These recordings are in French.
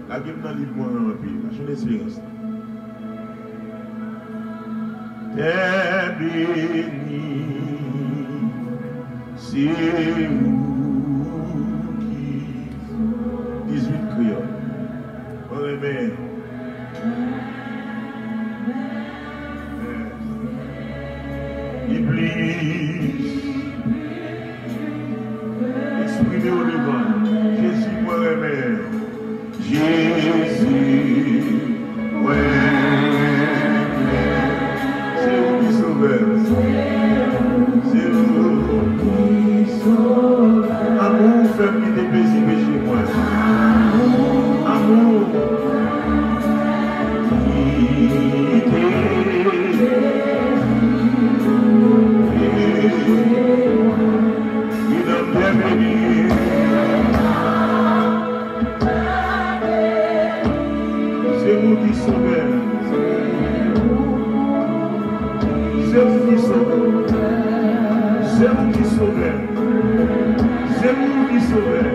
La Bible dans le livre, moi, j'ai une expérience. T'es béni, c'est vous qui 18 créoles. On remet. Iblis, exprimé au devant. Jésus, moi, remet. Jésus, ouais. C'est vous qui sauvez. C'est vous qui sauvez. Amour, fait qui te paisible chez moi. Amour, qui donne bien béni. C'est vous qui sauvez. C'est vous qui sauvez. C'est vous qui sauvez. C'est vous qui sauvez.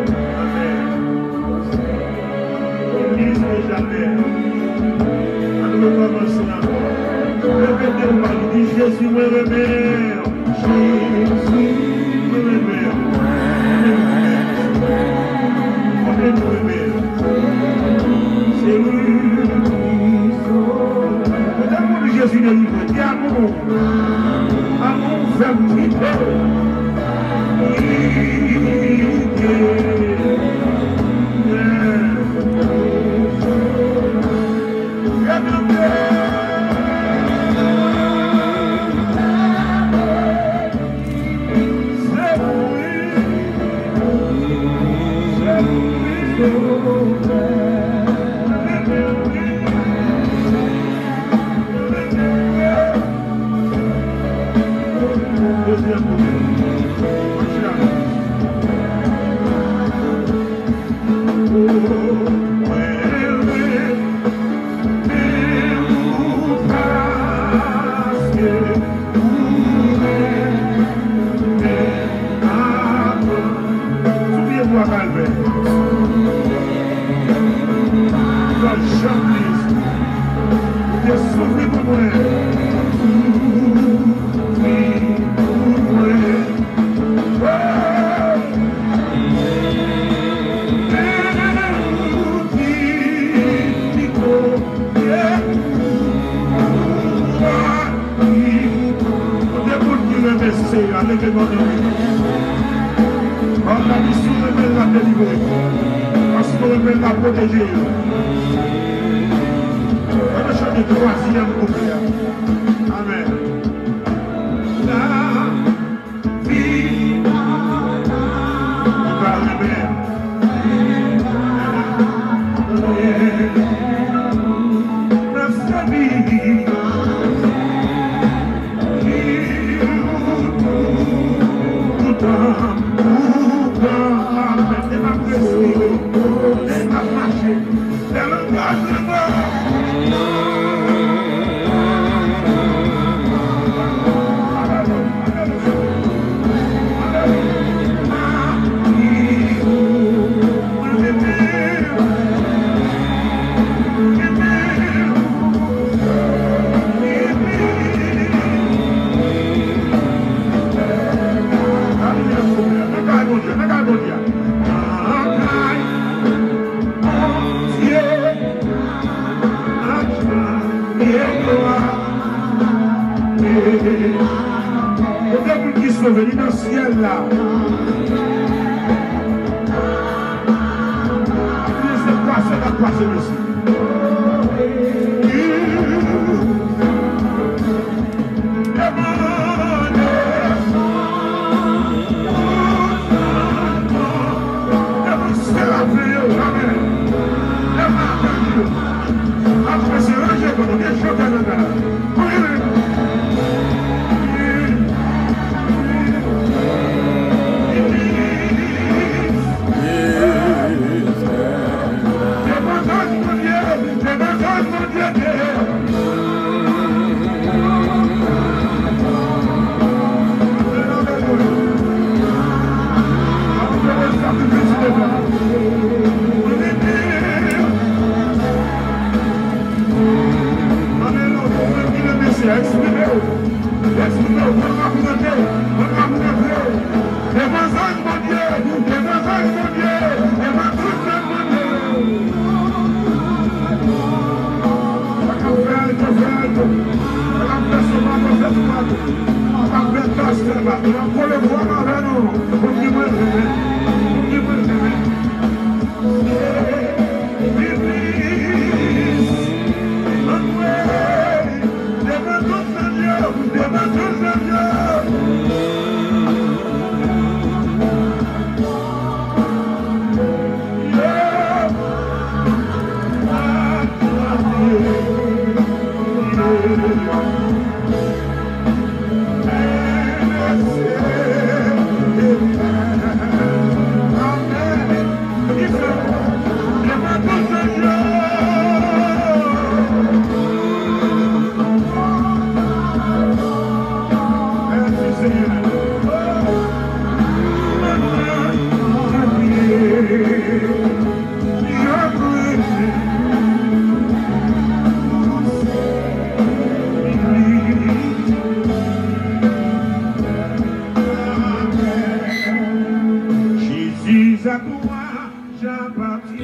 Amen. Église de jamais. On nous recommencer encore. Répétez-moi, il dit Jésus me remet. Jésus me remet. On est nous remet. C'est lui. L'amour de Jésus de livre, dis amour. Amour fait triper. Yes.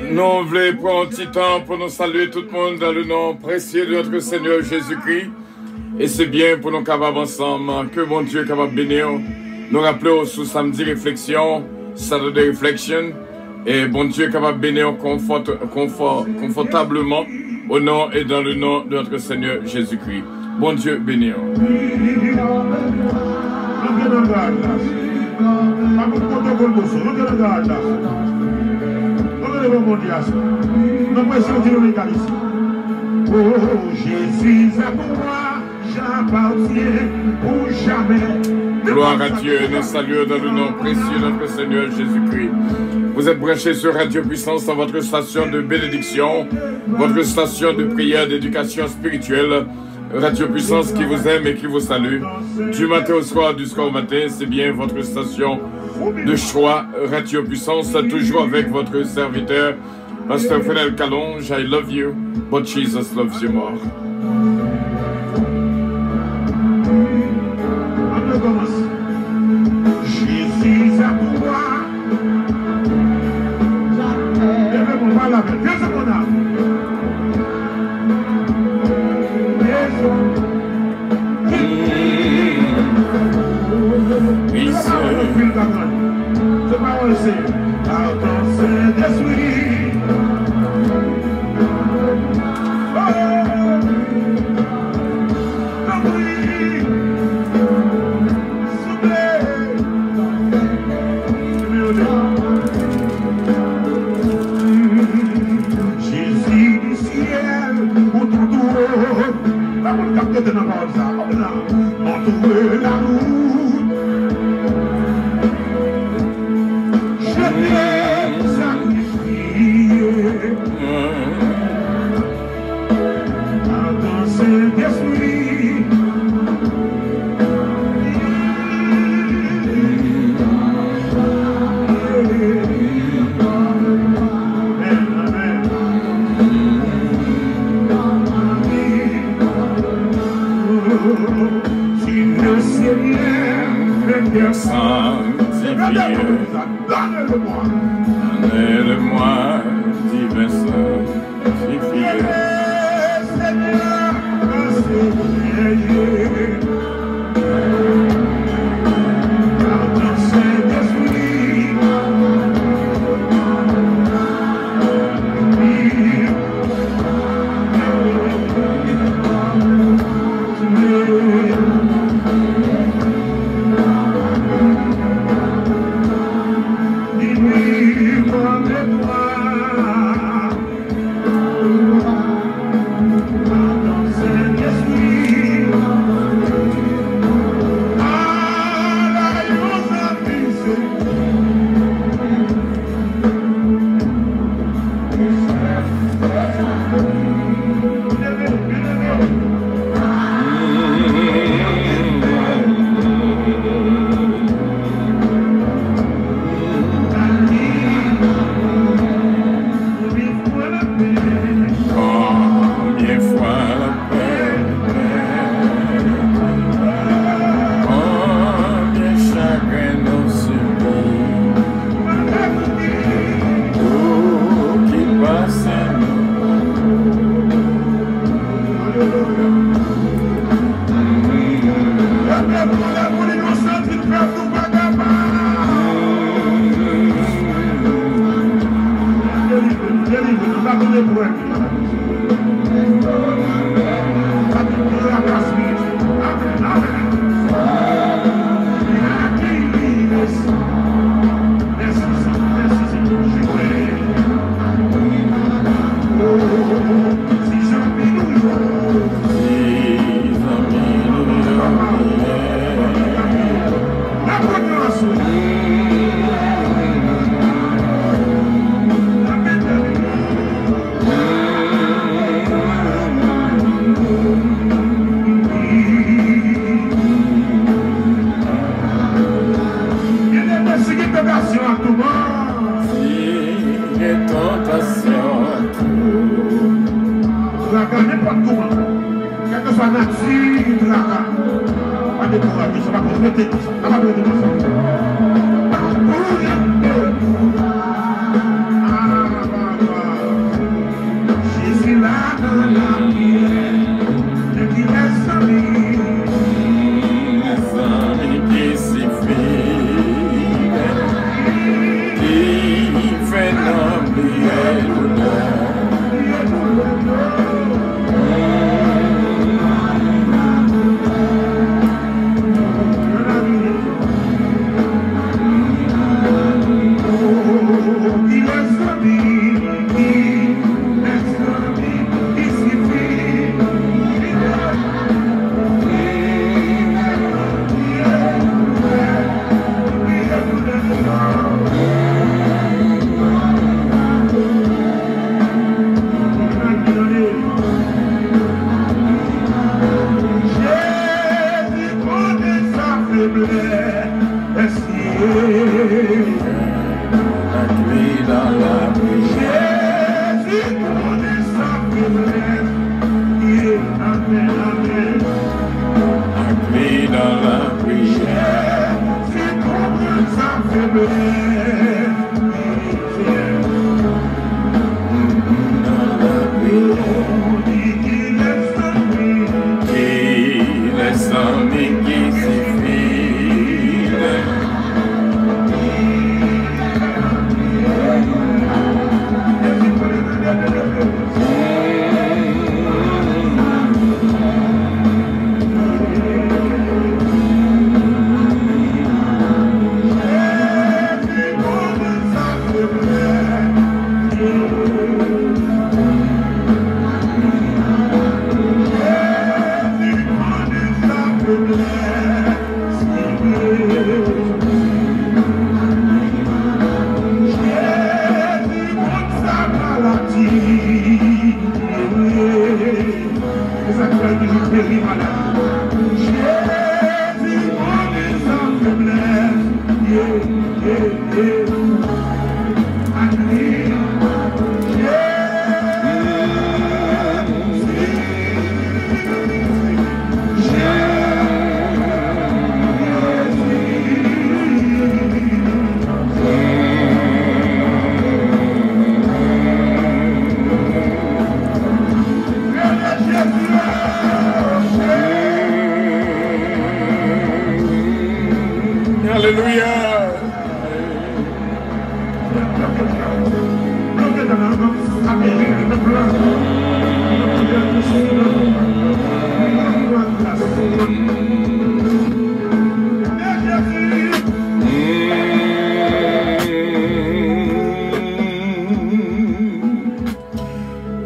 Nous voulons prendre un petit temps pour nous saluer tout le monde dans le nom précieux de notre Seigneur Jésus-Christ. Et c'est bien pour nous capables ensemble que mon Dieu est capable de bénir. Nous rappelons sous samedi réflexion, Saturday Reflection. Et bon Dieu est capable de bénir confortablement au nom et dans le nom de notre Seigneur Jésus-Christ. Bon Dieu bénir. Oh, Jésus à moi, j'appartiens pour jamais. Gloire à Dieu, nous saluons dans le nom précieux de notre Seigneur Jésus-Christ. Vous êtes branchés sur Radio Puissance dans votre station de bénédiction, votre station de prière, d'éducation spirituelle. Radio Puissance qui vous aime et qui vous salue. Du matin au soir, du soir au matin, c'est bien votre station de choix. Radio Puissance, toujours avec votre serviteur, Pasteur Fidel Calonge. I love you, but Jesus loves you more. Jésus à moi. Donnez-le-moi, divin sanctifié.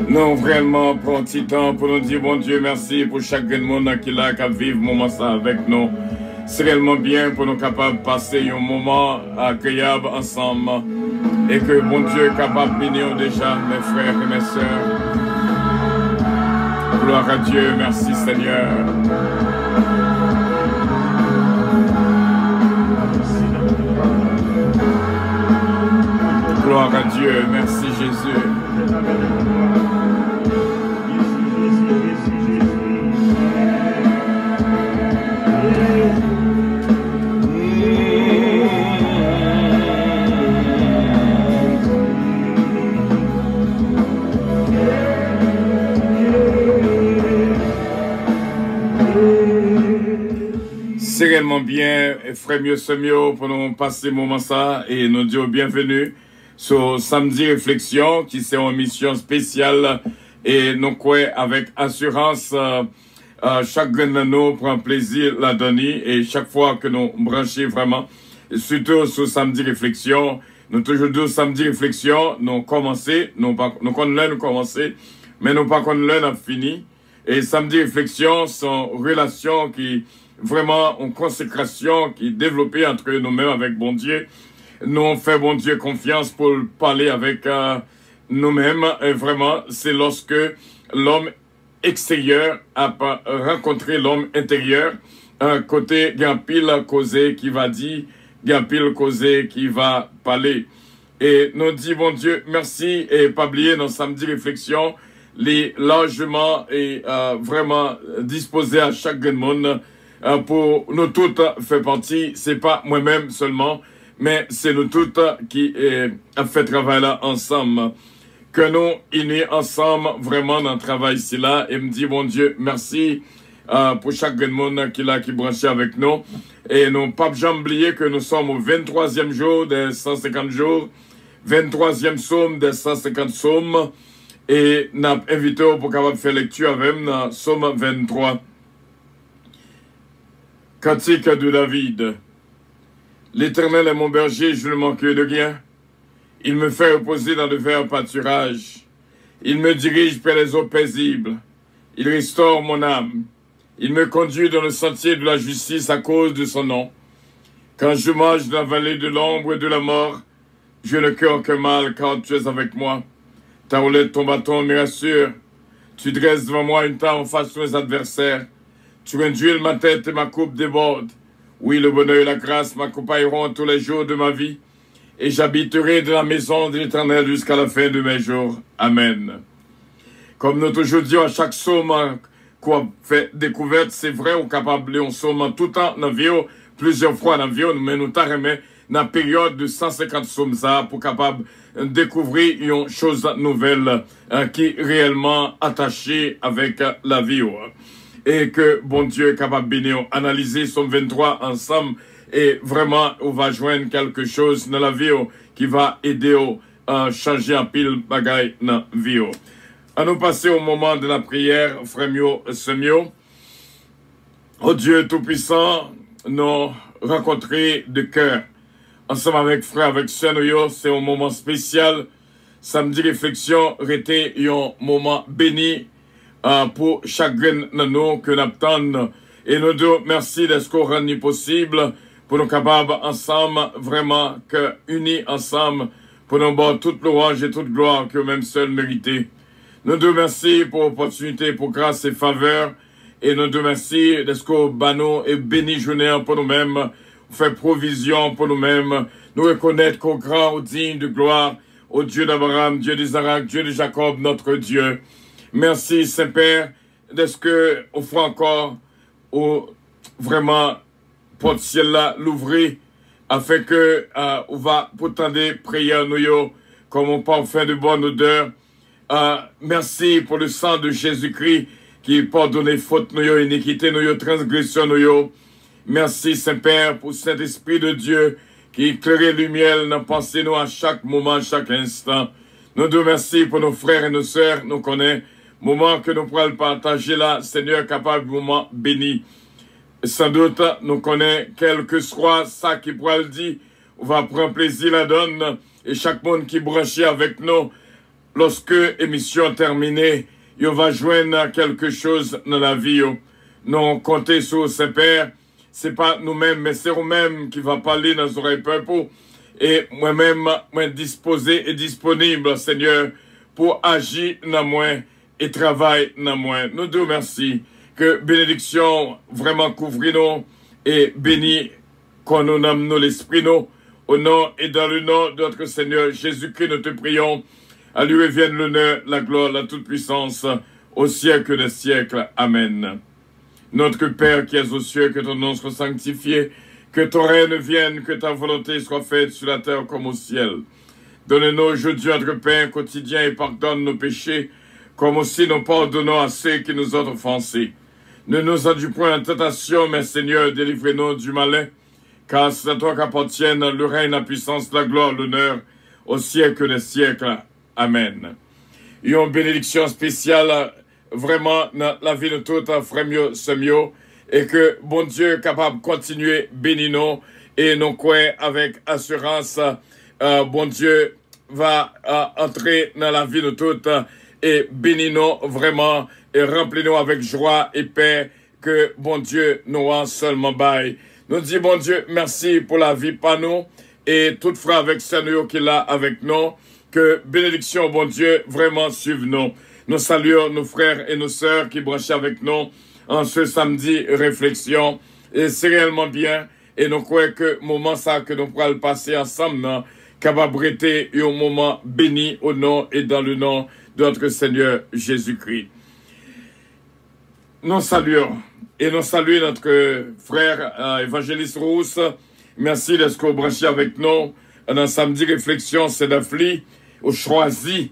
Nous vraiment prends un petit temps pour nous dire bon Dieu merci pour chaque monde qui est là, qui vit moment ça avec nous. C'est réellement bien pour nous capables de passer un moment agréable ensemble et que bon Dieu est capable de bénir déjà mes frères et mes sœurs. Gloire à Dieu, merci Seigneur. Gloire à Dieu, merci Jésus. C'est réellement bien, frère mieux ce mieux pour nous passer ce moment ça et nous dire bienvenue sur Samedi Réflexion qui c'est une mission spéciale et nous croyons avec assurance chaque grain de nous prend plaisir la donner et chaque fois que nous branchons vraiment, surtout sur Samedi Réflexion, nous toujours dit Samedi Réflexion, nous commencer, nous connaissons nous commencer, mais nous pas connaissons fini et Samedi Réflexion sont relations qui vraiment une consécration qui est développée entre nous-mêmes avec bon Dieu. Nous on fait bon Dieu confiance pour parler avec nous-mêmes. Et vraiment, c'est lorsque l'homme extérieur a rencontré l'homme intérieur. Un côté, il y a un pile causé qui va dire, il y a un pile causé qui va parler. Et nous dit bon Dieu, merci et pas oublier dans Samedi Réflexion. les largement et vraiment disposé à chaque monde pour nous toutes fait partie. C'est pas moi-même seulement, mais c'est nous toutes qui a fait travail là ensemble. Que nous unis ensemble vraiment dans le travail ici là et me dit bon Dieu merci pour chaque monde qui est branché avec nous. Et nous pas jamais oublier que nous sommes au 23e jour des 150 jours, 23e psaume des 150 psaumes. Et nous avons invité pour capable faire lecture avec nous dans psaume 23. Cantique de David. L'Éternel est mon berger, je ne manque de rien. Il me fait reposer dans de verts pâturages. Il me dirige vers les eaux paisibles. Il restaure mon âme. Il me conduit dans le sentier de la justice à cause de son nom. Quand je marche dans la vallée de l'ombre et de la mort, je ne crains que mal car tu es avec moi. Ta roulette, ton bâton me rassure. Tu dresses devant moi une table en face de mes adversaires. Tu réduis ma tête et ma coupe déborde. Oui, le bonheur et la grâce m'accompagneront tous les jours de ma vie. Et j'habiterai dans la maison de l'Éternel jusqu'à la fin de mes jours. Amen. Comme nous toujours disons à chaque psaume qu'on fait découverte, c'est vrai, on est capable de lire un psaume tout le temps dans la vie, plusieurs fois dans la vie, mais nous t'arrêtons dans la période de 150 psaumes pour capable découvrir une chose nouvelle qui est réellement attachée avec la vie. Et que bon Dieu est capable de bénir, analyser psaume 23 ensemble et vraiment on va joindre quelque chose dans la vie qui va aider à changer un pile bagaille dans la vie. À nous passer au moment de la prière, frère mio, semio. Oh Dieu Tout-Puissant, nous rencontrer de cœur. Ensemble avec frère, avec sœur, c'est un moment spécial. Samedi réflexion, était un moment béni pour chacun de nous que nous attendons. Et nous deux, merci de ce qu'on rend possible pour nous capables ensemble, vraiment, que unis ensemble, pour nous voir toute louange et toute gloire que même seul mérité. Nous deux, merci pour l'opportunité, pour grâce et faveur. Et nous deux, merci de ce qu'on banno et béni journée pour nous-mêmes, fait provision pour nous-mêmes, nous reconnaître qu'au grand, au digne de gloire, au Dieu d'Abraham, Dieu d'Isaac, Dieu de Jacob, notre Dieu. Merci, Saint-Père, de ce que, on fait encore, vraiment, porte-ciel là, l'ouvrir, afin que, on va pourtant des prières, nous, comme on parfum de bonne odeur. Merci pour le sang de Jésus-Christ, qui pardonne faute, nous, iniquité, nous, transgression, nous. Merci, Saint-Père, pour cet Esprit de Dieu, qui éclaire lumière dans pensée nous à chaque moment, à chaque instant. Nous te remercions pour nos frères et nos sœurs, nous connaissons, moment que nous pourrons partager là, Seigneur, capable de moment béni. Sans doute, nous connaissons, quel que soit ça qui pourra le dire, on va prendre plaisir la donne, et chaque monde qui branche avec nous, lorsque l'émission terminée, il va joindre quelque chose dans la vie. Nous comptons sur Saint-Père, c'est pas nous-mêmes, mais c'est nous-mêmes qui va parler dans nos oreilles peuple. Et moi-même, moi disposé et disponible, Seigneur, pour agir dans moi et travailler dans moi. Nous te remercions que bénédiction vraiment couvre nous et bénis qu'on nous nomme nous l'esprit nous. Au nom et dans le nom de notre Seigneur Jésus-Christ, nous te prions. À lui revienne l'honneur, la gloire, la toute-puissance, au siècle des siècles. Amen. Notre Père qui es aux cieux, que ton nom soit sanctifié, que ton règne vienne, que ta volonté soit faite sur la terre comme au ciel. Donne-nous aujourd'hui notre pain quotidien et pardonne nos péchés, comme aussi nous pardonnons à ceux qui nous ont offensés. Ne nous induis point en tentation, mais Seigneur, délivre-nous du malin, car c'est à toi qu'appartiennent le règne, la puissance, la gloire, l'honneur, au siècle des siècles. Amen. Une bénédiction spéciale, vraiment, dans la vie de tout, frère mio, semio, et que bon Dieu est capable de continuer bénir nous, et nous croyons avec assurance, bon Dieu va entrer dans la vie de tout, et bénir nous vraiment, et remplir nous avec joie et paix, que bon Dieu nous en seulement bail. Nous dit bon Dieu, merci pour la vie par nous, et tout frère avec Seigneur qui est là avec nous, que bénédiction, bon Dieu, vraiment suive nous. Nous saluons nos frères et nos sœurs qui branchent avec nous en ce samedi réflexion. Et c'est réellement bien. Et nous croyons que moment ça que nous pourrons le passer ensemble, capable d'être un moment béni au nom et dans le nom de notre Seigneur Jésus-Christ. Nous saluons et nous saluons notre frère évangéliste Rousse. Merci d'être branché avec nous dans samedi réflexion. C'est d'Afli au choisi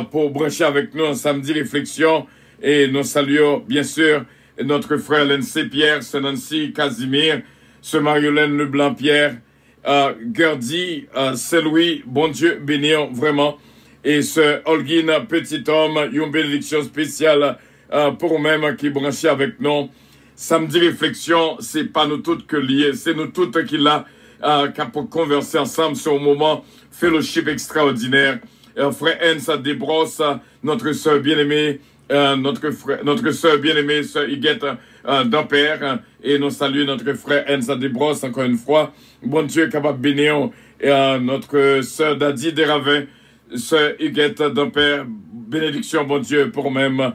pour brancher avec nous en samedi réflexion. Et nous saluons bien sûr notre frère Lindsay Pierre, ce Nancy Casimir, ce Mariolène Leblanc-Pierre, Gerdy, Saint-Louis, bon Dieu bénir vraiment. Et ce Holguin Petit Homme, une bénédiction spéciale pour eux-mêmes qui branchent avec nous. Samedi réflexion, c'est pas nous toutes que liés, c'est nous toutes qui l'a pour converser ensemble sur un moment fellowship extraordinaire. Frère Ensa Desbrosses, notre sœur bien-aimée, notre sœur bien-aimée, sœur Huguette d'Ampère, et nous saluons notre frère Ensa Desbrosses encore une fois. Bon Dieu capable de bénir notre sœur Dadi Desravins, sœur Huguette d'Ampère, bénédiction bon Dieu pour même.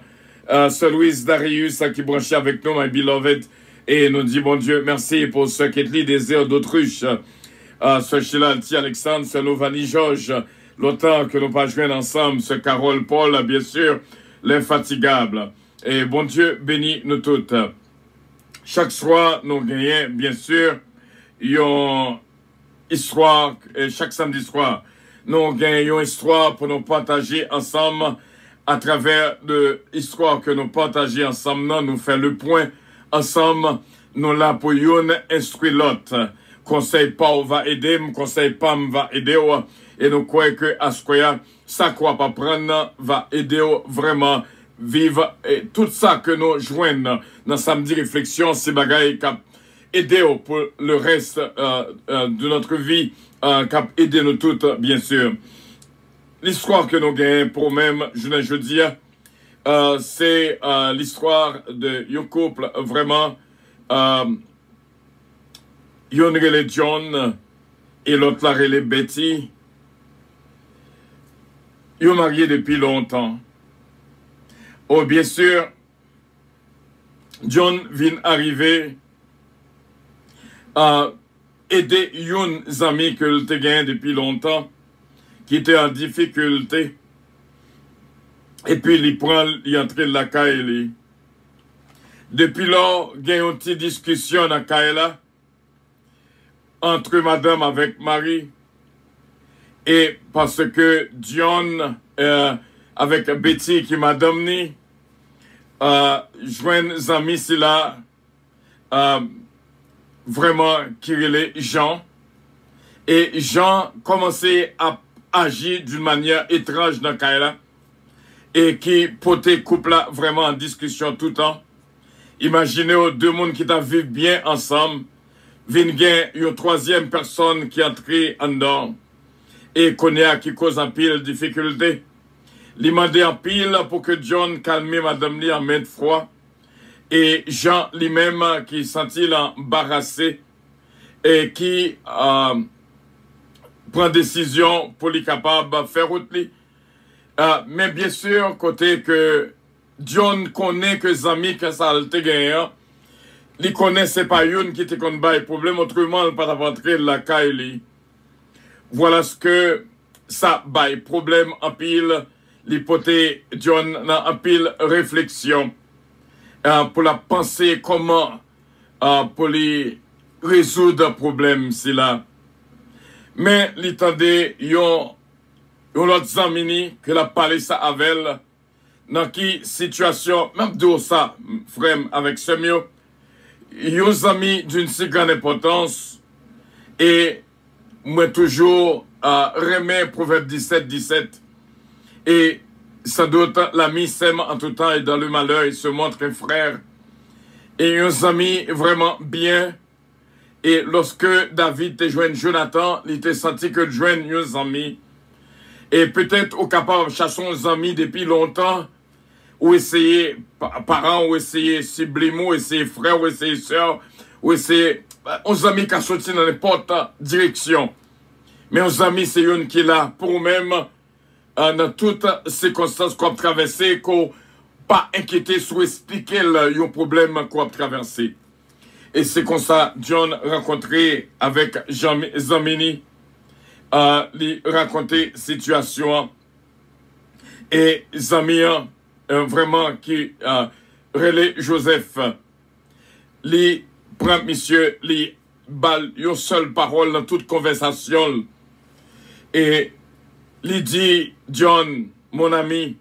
Sœur Louise Darius qui branchait avec nous, my beloved, et nous dit bon Dieu merci pour ce qui est li désir d'Autruche. Sœur Sheila Alti Alexandre, sœur Novani Georges, longtemps que nous pas joué ensemble, sœur Carole Paul, bien sûr, l'infatigable. Et bon Dieu bénit nous toutes. Chaque soir, nous gagnons, bien sûr, une histoire, et chaque samedi soir, nous gagnons une histoire pour nous partager ensemble à travers l'histoire que nous partageons ensemble. Nous faisons le point ensemble, nous là pour une instruire l'autre. Conseil Paul va aider, conseil Pam va aider, et nous croyons que à ce que ça quoi pas prendre va aider vraiment vivre et tout ça que nous joignons dans samedi réflexion, c'est bagaille qui aider pour le reste de notre vie, qui aider nous toutes bien sûr. L'histoire que nous gagnons pour même, je dis, c'est l'histoire de un couple vraiment, yon relé John et l'autre la relé Betty. Ils mariés depuis longtemps. Oh, bien sûr, John vient arriver à aider yon ami que il te gagne depuis longtemps, qui était en difficulté. Et puis, il prend, il entre de la caille. Depuis lors, il y a une petite discussion dans la caille entre madame avec Marie. Et parce que John, avec Betty qui m'a donné, joignent les amis, c'est là, vraiment, qui relait Jean. Et Jean commençait à agir d'une manière étrange dans Kaila et qui portait couple là vraiment en discussion tout le temps. Imaginez deux mondes qui vivent bien ensemble, viennent une troisième personne qui entre en dedans et connaît qui cause un pile de difficulté. Il m'a demandé en pile pour que John calme madame li en maintes fois et Jean lui-même qui sentit embarrassé et qui prend décision pour lui capable de faire route. Mais bien sûr, côté que John connaît que les amis que ça a été gagné, il connaît c'est pas une qui te connaît pas le problème, autrement, il pas rentrer de la caille. Voilà ce que ça bail problème en pile, l'hypothèse John dans en pile réflexion pour la penser comment pour les résoudre le problème c'est là. Mais l'étendait yon l'autre amini que la parlé ça avec elle dans qui situation même de ça frère avec ce mieux yon amis d'une si grande importance et moi toujours remet Proverbe 17 et ça doit l'ami s'aime en tout temps et dans le malheur il se montre un frère et un ami vraiment bien. Et lorsque David te joint Jonathan, il te senti que joindre nos amis. Et peut-être au capable de chasser nos amis depuis longtemps, ou essayer parents, ou essayer siblings, ou essayer frères, ou essayer sœurs, ou essayer nos amis qui sont sortis dans n'importe direction. Mais nos amis, c'est une qui est là pour nous-mêmes, dans toutes circonstances qu'on a traversées, qu'on pas inquiété sur expliquer le problème qu'on a traversé. Et c'est comme ça, John rencontré avec Jean Zamini. lui raconter situation et amis vraiment qui relais Joseph lui prend monsieur lui bal une seule parole dans toute conversation et lui dit John mon ami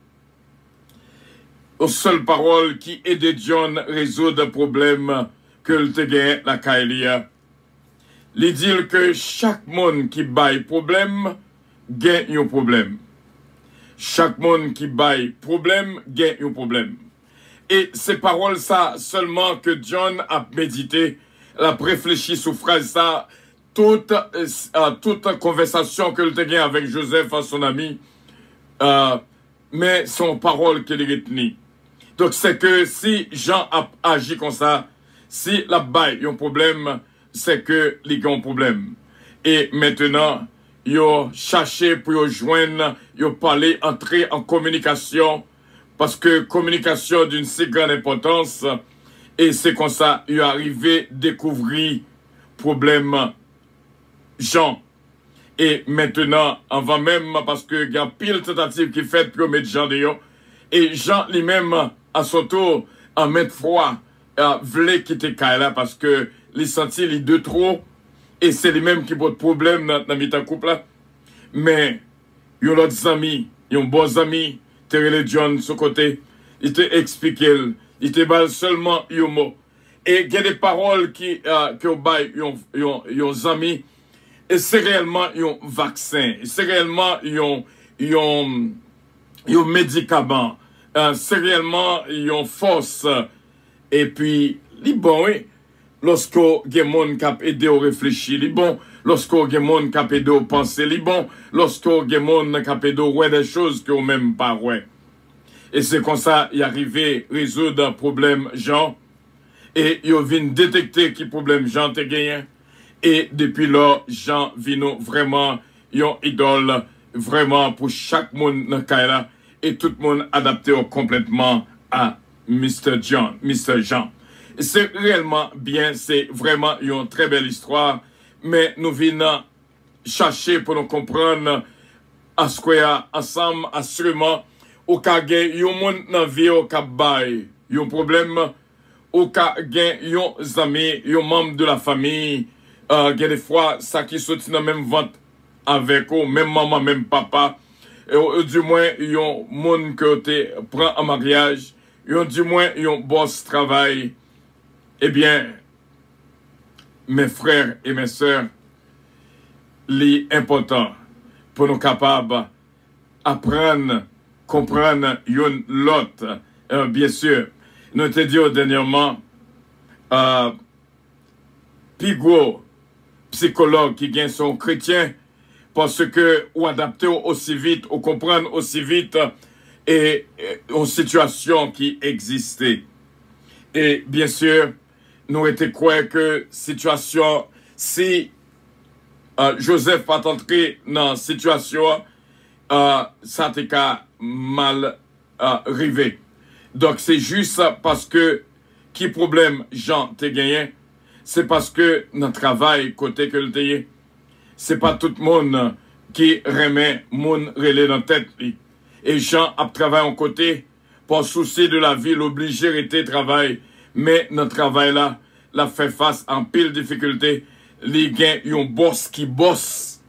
une seule parole qui aide John à résoudre le problème que le te gagne la Kailia. Il dit que chaque monde qui baille problème gagne un problème. Chaque monde qui baille problème gagne un problème. Et ces paroles ça seulement que John a médité, a réfléchi sur phrase ça toute conversation que le te gagne avec Joseph son ami, mais son parole qu'il retenu. Donc c'est que si Jean a agi comme ça, si la baille a un problème, c'est que les ont un problème. Et maintenant, ils ont cherché pour joindre, ils ont parlé, entrer en communication, parce que communication d'une si grande importance, et c'est comme ça, ils sont arrivés à découvrir problème Jean. Et maintenant, avant même, parce qu'il y a pile tentative qui fait pour mettre Jean dehors, et Jean lui-même, à son tour, en maintes fois, voulait quitter Kaila parce que les senti les deux trop et c'est les mêmes qui posent problème dans le couple là. Mais il y a d'autres amis, il y a bons amis, Terrell John de ce côté, il te explique, il te parle seulement un mot. Et il y a des paroles qui ont bail, ils ont amis, et c'est réellement un vaccin, c'est réellement un médicament, c'est réellement une force. Et puis, les bon, oui, lorsque il y a des gens qui ont aidé à réfléchir, les bon, lorsque il y a des gens qui ont aidé à penser, les bon, lorsque il y a des gens qui ont aidé à voir des choses qu'ils n'ont même pas ouais. Et c'est comme ça, il est arrivé à résoudre un problème Jean, et il vient détecter qui problème Jean te gagné. Et depuis là, Jean vient vraiment, une idole, vraiment pour chaque monde dans le cas et tout le monde adapté complètement à Mr. Jean. C'est réellement bien, c'est vraiment une très belle histoire, mais nous venons chercher pour nous comprendre à ce qu'il y a ensemble, assurément, au cas où il y a un monde dans la vie, au cas où il y a un problème, au cas où il y a des amis, un membre de la famille, il y a des fois, ça qui saute dans la même vente avec eux, même maman, même papa, et du moins, il y a un monde que tu prends en mariage, du moins, ils ont boss travail. Eh bien, mes frères et mes sœurs, l'important pour nous capables d'apprendre, comprendre l'autre. Bien sûr, nous te dit dernièrement, Pigo, psychologue qui gagne son chrétien, parce que ou adapter aussi vite, ou comprendre aussi vite, et aux situations qui existaient. Et bien sûr, nous étions quoi que situation, si Joseph pas entré dans la situation, ça t'est mal arrivé. Donc c'est juste parce que qui problème Jean t'a gagné, c'est parce que notre travail côté que le t'ayez, c'est pas tout le monde qui remet mon relais dans la tête. Et Jean a travaillé en côté, pour souci de la vie, l'obligé était travail. Mais notre travail là, l'a fait face à un pile difficulté. Les gens, ils ont boss qui bosse.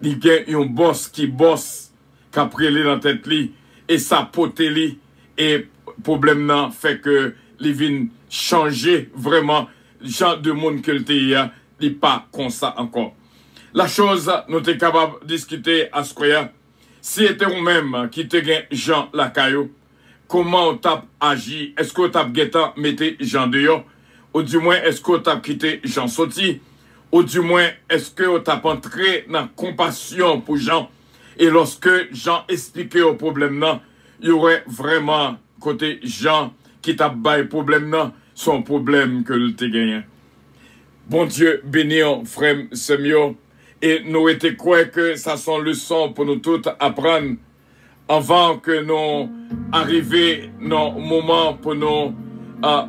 Les gens, ils ont boss qui bosse. Qu'après, les dans la tête, et ça pote, et problème là, fait que les viennent changer vraiment. Le genre de monde que le TIA, n'est pas comme ça encore. La chose, nous sommes capables de discuter à ce qu'il y a. Si c'était vous-même qui te gagne Jean Lacaillou, comment on t'a agi? Est-ce qu'on t'a guettant mettez Jean dehors? Ou du moins, est-ce qu'on t'a quitté Jean sorti? Ou du moins, est-ce qu'on t'a entré dans la compassion pour Jean? Et lorsque Jean expliquait au problème, là, il y aurait vraiment côté Jean qui t'a baillé problème, là, son problème que le te gagne. Bon Dieu, béni, frère Semio. Et nous étions quoi que ça sont leçons pour nous tous apprendre avant que nous arrivions dans le moment pour nous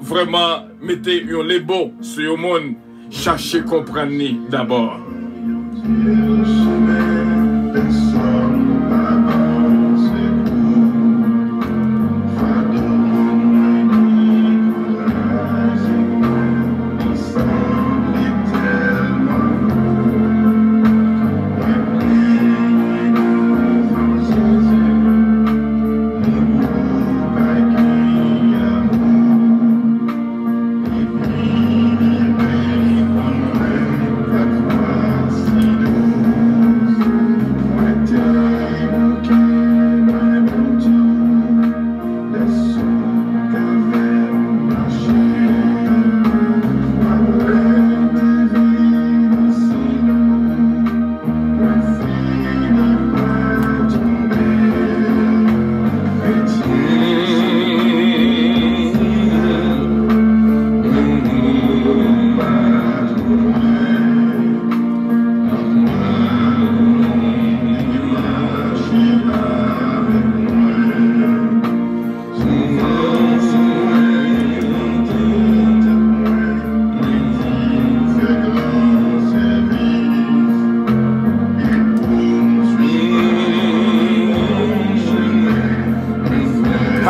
vraiment mettre un label sur le monde, chercher comprendre d'abord.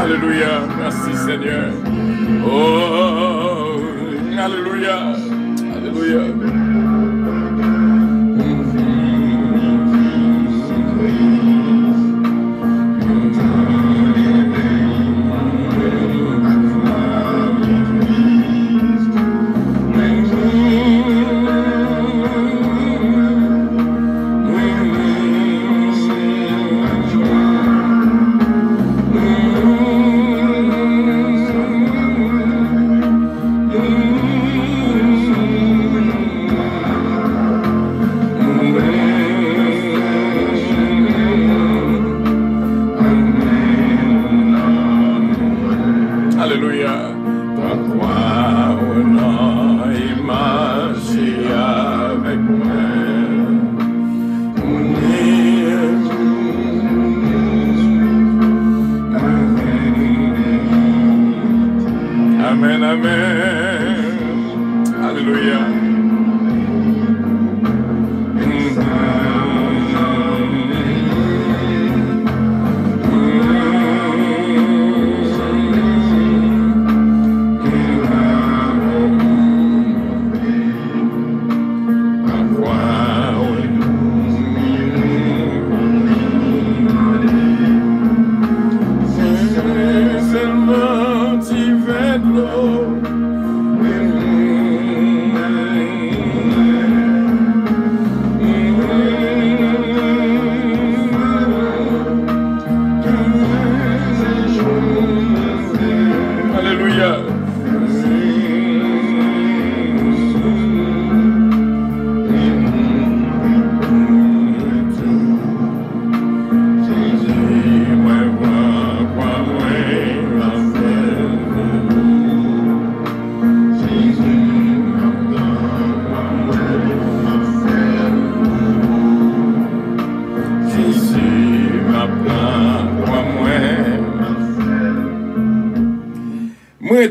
Alléluia. Merci Seigneur. Oh, alléluia. Alléluia.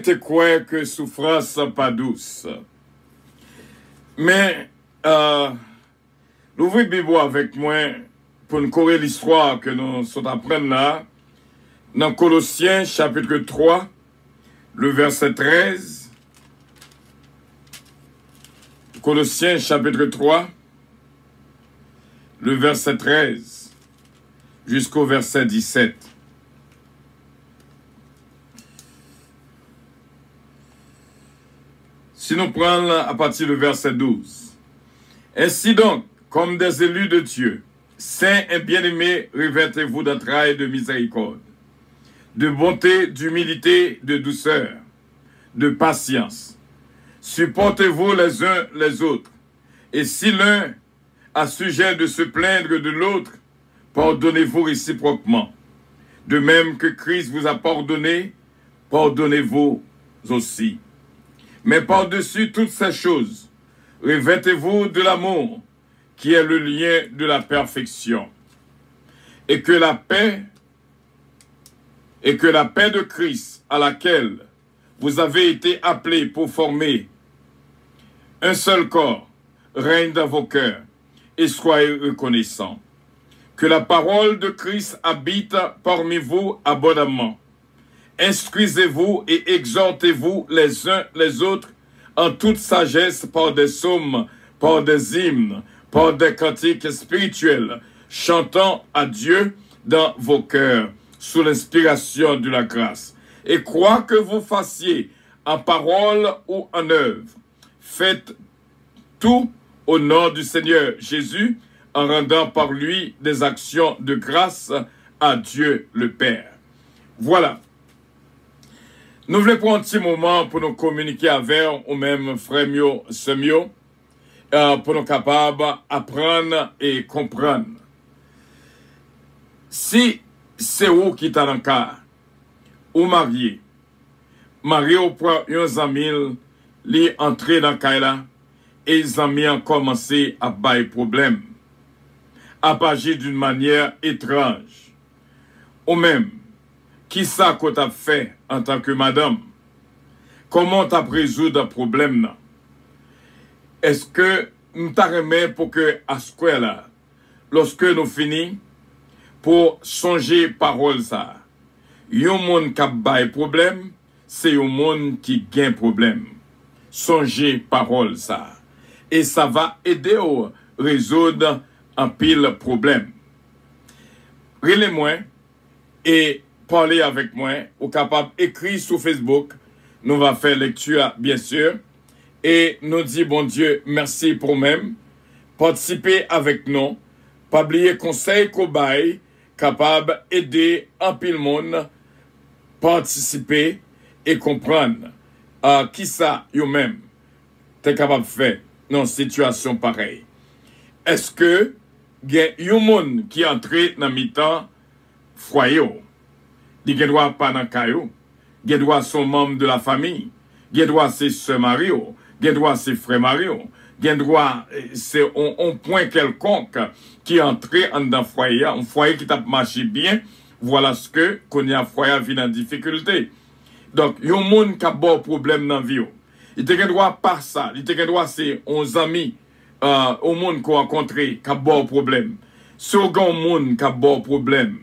Te crois que souffrance pas douce. Mais, l'ouvrez Bible avec moi pour nous courir l'histoire que nous sommes apprendre là, dans Colossiens chapitre 3, le verset 13. Colossiens chapitre 3, le verset 13, jusqu'au verset 17. Si nous prenons à partir du verset 12. Ainsi donc, comme des élus de Dieu, saints et bien-aimés, revêtez-vous d'entrailles de miséricorde, de bonté, d'humilité, de douceur, de patience. Supportez-vous les uns les autres. Et si l'un a sujet de se plaindre de l'autre, pardonnez-vous réciproquement. De même que Christ vous a pardonné, pardonnez-vous aussi. Mais par-dessus toutes ces choses, revêtez-vous de l'amour, qui est le lien de la perfection. Et que la paix de Christ, à laquelle vous avez été appelés pour former un seul corps, règne dans vos cœurs, et soyez reconnaissants. Que la parole de Christ habite parmi vous abondamment. Instruisez-vous et exhortez-vous les uns les autres en toute sagesse par des psaumes, par des hymnes, par des cantiques spirituels, chantant à Dieu dans vos cœurs, sous l'inspiration de la grâce. Et quoi que vous fassiez en parole ou en œuvre, faites tout au nom du Seigneur Jésus, en rendant par lui des actions de grâce à Dieu le Père. Voilà. Nous voulons prendre un petit moment pour nous communiquer avec ou même frères mio, sœurs mio, pour nous capables d'apprendre et comprendre. Si c'est vous qui êtes dans le cas, ou marié au point un ami, li entré dans le cas là, et les amis ont commencé à bailler problème, à agir d'une manière étrange. Ou même, qui ça que tu as fait en tant que madame? Comment tu as résolu un problème là? Est-ce que nous t'arrêtons pour que à ce quoi là, lorsque nous finissons, pour songer parole ça, yon monde qui a problème, c'est yon monde qui gagne problème. Songez parole ça. Et ça va aider à résoudre un pile problème. Relez-moi et parlez avec moi, ou capable d'écrire sur Facebook. Nous va faire lecture, bien sûr. Et nous dit, bon Dieu, merci pour même. Participez avec nous. Pas oublier conseil cobaye, capable d'aider un pile monde, participer et comprendre qui ça, vous-même, t'es capable de faire dans une situation pareille. Est-ce que il y a un monde qui est entré dans mi-temps foyer? Il a droit pas dans le caillou. Il a droit son membre de la famille. Il a droit ses soeurs Mario. Il a droit ses frères Mario. Il a droit c'est un point quelconque qui est entré dans un foyer qui t'a marché bien. Voilà ce que qu'on y a foyer vit en difficulté. Donc, il y a un monde qui a bon problème dans la vie. Il a droit pas ça. Il a droit c'est 11 amis au monde qu'on a rencontré qui a bon problème. Second monde qui a bon problème.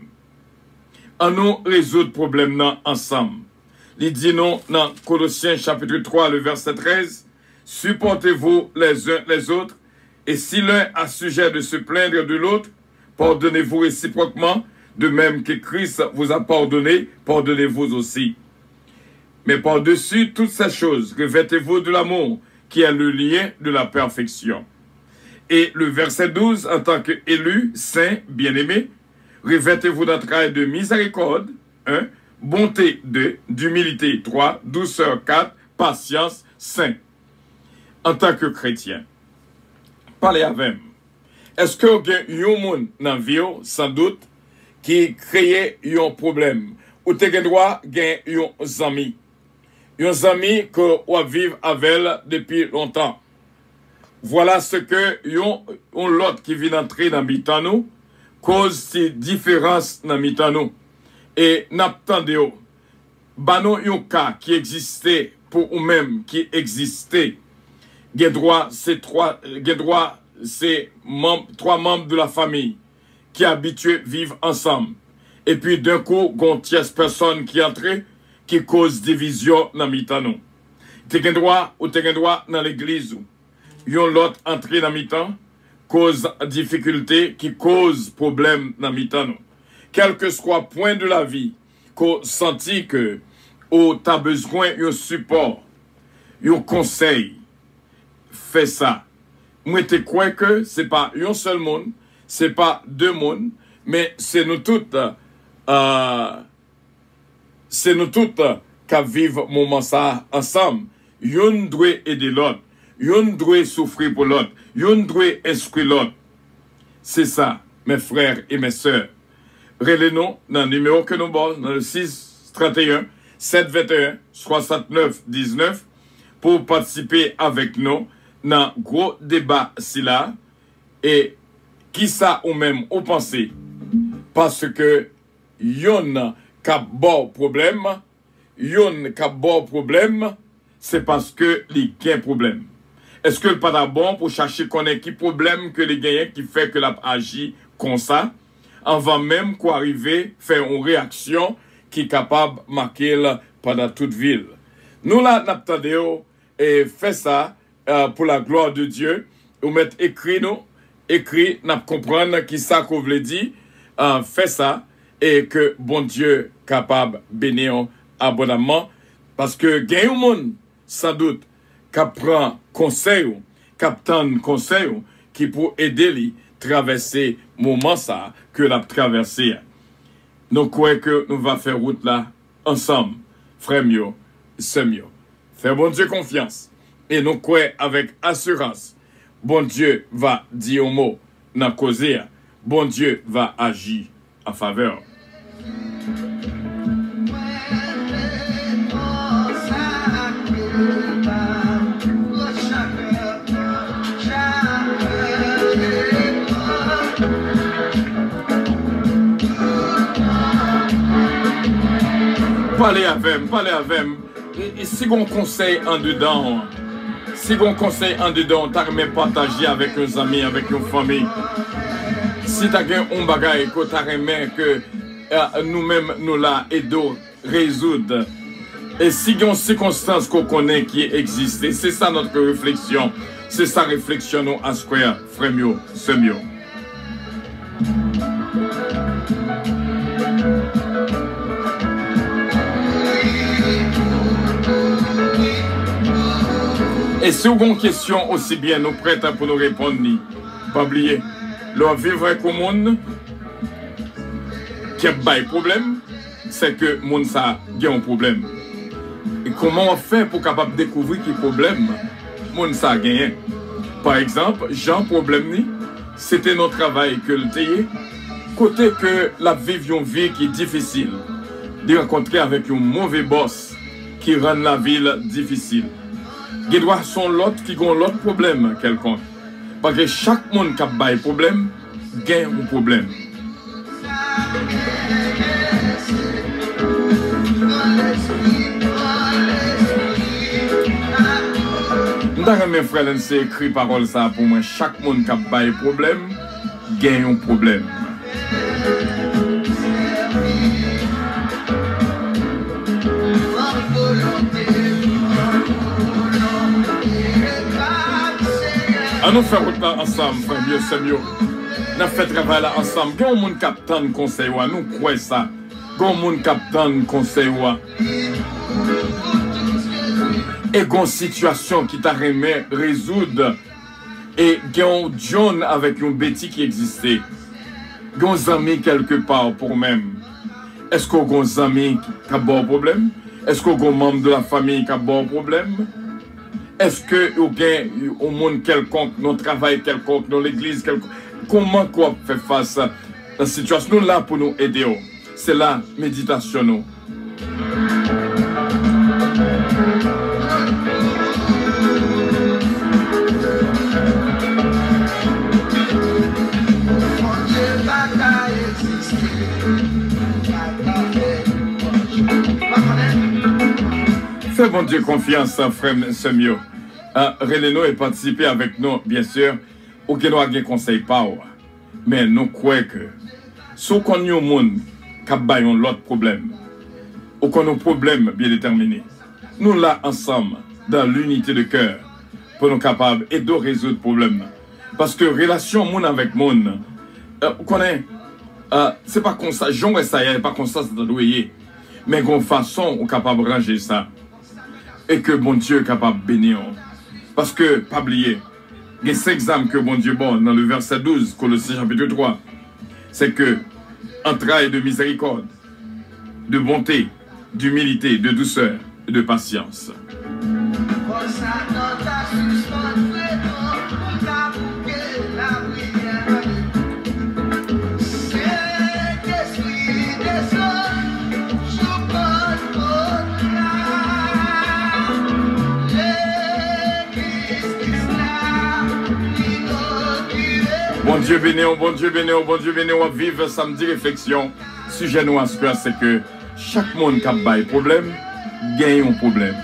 On nous résoudre problème ensemble. Il dit non dans Colossiens chapitre 3 le verset 13, supportez-vous les uns les autres, et si l'un a sujet de se plaindre de l'autre, pardonnez-vous réciproquement, de même que Christ vous a pardonné, pardonnez-vous aussi. Mais par-dessus toutes ces choses, revêtez-vous de l'amour, qui est le lien de la perfection. Et le verset 12, en tant qu'élu, saint, bien-aimé, revêtez-vous d'entrailles de miséricorde, 1, bonté 2, d'humilité 3, douceur 4, patience 5. En tant que chrétien, parlez avec moi. Est-ce que vous avez un monde dans la vie, sans doute, qui crée un problème? Ou vous avez droit gagner un ami? Un ami que vous vivez avec depuis longtemps. Voilà ce que l'autre qui vient d'entrer dans le nous cause ces différences dans le nous. Et n'attendez-vous. Banon un cas qui existait pour vous-même, qui existait. Gen droit, c'est trois membres de la famille qui habitués vivre ensemble. Et puis d'un coup, gon tierce personne qui entre, qui cause division dans mitano. Te gen droit ou te gen droit dans l'église. Yon l'autre entré dans mitan, cause difficulté, qui cause problème dans mitano. Quel que soit point de la vie, qu'on sentit que ou t'as besoin d'un support, un conseil, fais ça. Moi, te crois que c'est pas un seul monde, c'est pas deux mondes, mais c'est nous toutes, qui vivons moment ça ensemble. Yon doit aider l'autre, yon doit souffrir pour l'autre, yon doit instruire l'autre. C'est ça, mes frères et mes sœurs. Relez-nous dans le numéro que nous avons, dans le 631 721 69 19, pour participer avec nous dans un gros débat si là. Et qui ça ou même ou pensez? Parce que yon ka bon problème, c'est parce que les gains problème. Est-ce que le pas bon pour chercher connaître qui problème que les gagnants qui fait que l'a agi comme ça, avant même qu'on arrive faire une réaction qui est capable de marquer pendant toute ville. Nous là, n'attendons et fait ça pour la gloire de Dieu. Ou mettre écrit nous, écrit, n'a comprendre qui ça qu'on veut dire, fait ça et que bon Dieu capable bénir abondamment parce que gagne au monde sans doute qui prend conseil, qui attend conseil qui pour aider lui traverser moment ça que l'a traversé. Nous croyons que nous va faire route là ensemble, frère mio, sœur mio. Faire bon Dieu confiance et nous croyons avec assurance. Bon Dieu va dire un mot dans causer. Bon Dieu va agir en faveur. Parlez avec. Et si on conseille en dedans, t'as même partagé avec nos amis, avec nos familles. Si t'as un bagage que t'as aimé que nous-mêmes, nous la aidons résoudre. Et si il y a une circonstance qu'on connaît qui existe, c'est ça notre réflexion. C'est ça réflexion nous à square, frère mieux, c'est mieux. Et si vous avez une question aussi bien, nous prêts pour nous répondre. Pas oublier, leur vivre avec le monde qui a des problèmes, c'est que le monde a un problème. Et comment on fait pour capable découvrir quel problème le monde a gagné? Par exemple, Jean problème, c'était notre travail que le tayé, côté que la vie une vie qui est difficile, de rencontrer avec un mauvais boss qui rend la ville difficile. Il doit son l'autre qui ont l'autre problème quelconque. Parce que chaque monde qui a des problèmes, gagne un problème. Mes frères, c'est écrit parole ça pour moi. Chaque monde qui a des problèmes, gagne un problème. Nous faisons route là ensemble, frère, mieux c'est mieux. Nous faisons travail là ensemble. Il y a un monde qui a tant de conseils, nous croyons ça. Il y a un monde qui a tant de conseils. Et il y a une situation qui t'a remis résoudre. Et il y a un John avec une Betty qui existait. Il y a un ami quelque part pour même. Est-ce qu'il y a un ami qui a un bon problème? Est-ce qu'il y a un membre de la famille qui a un bon problème? Est-ce que il y a un monde quelconque, dans le travail quelconque, dans l'église quelconque? Comment quoi fait face à la situation? Nous là pour nous aider. C'est la méditation. Nous. Fais bon Dieu confiance, frère, c'est mieux. René-nous et participer avec nous, bien sûr, ou que nous avons un conseil pas. Mais nous croyons que si on a un monde qui a l'autre problème, ou qu'on a un problème bien déterminé, nous là ensemble, dans l'unité de cœur, pour nous capables et de résoudre le problème. Parce que relation monde avec monde, vous connaissez, c'est pas comme ça, j'en ça, il n'y a pas comme ça, c'est de mais d'une façon, on est capable de ranger ça. Et que bon Dieu est capable de bénir. Parce que, pas oublier, il y a 5 exemples que bon Dieu bon dans le verset 12, Colossiens chapitre 3. C'est que, entrailles de miséricorde, de bonté, d'humilité, de douceur et de patience. Bon Dieu béni, bon Dieu béni, bon Dieu béni, on vive samedi réflexion. Sujet nous à ce que c'est que chaque monde qui a des problèmes, gagne un problème.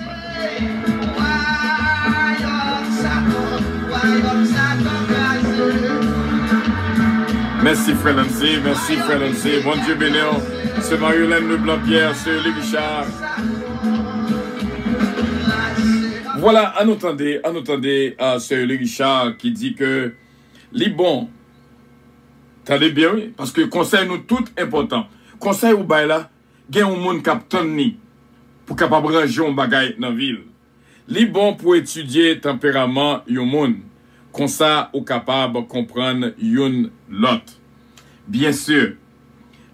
Merci frère MC, merci frère MC. Bon Dieu béni, c'est Marie-Hélène Leblanc-Pierre, c'est Eli Richard. Voilà, en entendez, c'est Eli Richard qui dit que les bons, t'allez bien, oui? Parce que conseil nous tout important. Conseil ou bail là, il y a un monde qui ni pour capable ranger un bagay dans la ville. Les bons pour étudier tempérament yon monde. Comme ça, ou capable de comprendre yon l'autre. Bien sûr,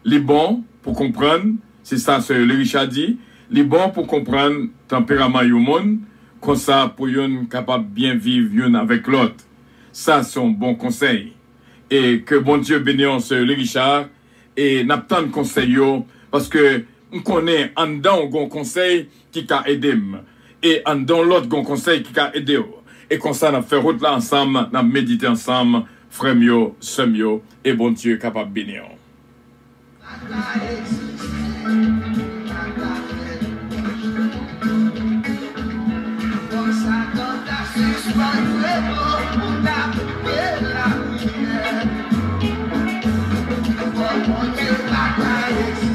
les bons pour comprendre, c'est ça ce le Richard dit, les bons pour comprendre tempérament yon monde, comme ça pour yon capable bien vivre yon avec l'autre. Ça, c'est un bon conseil. Et que bon Dieu bénisse le Richard. Et n'a pas de conseil, parce que on connaît en dedans un conseil qui a aidé. Et en dedans l'autre un conseil qui a aidé. Et comme ça, on a fait route là ensemble, on a médité ensemble, frère mio, sœur mio, et bon Dieu capable de bénir. One, two,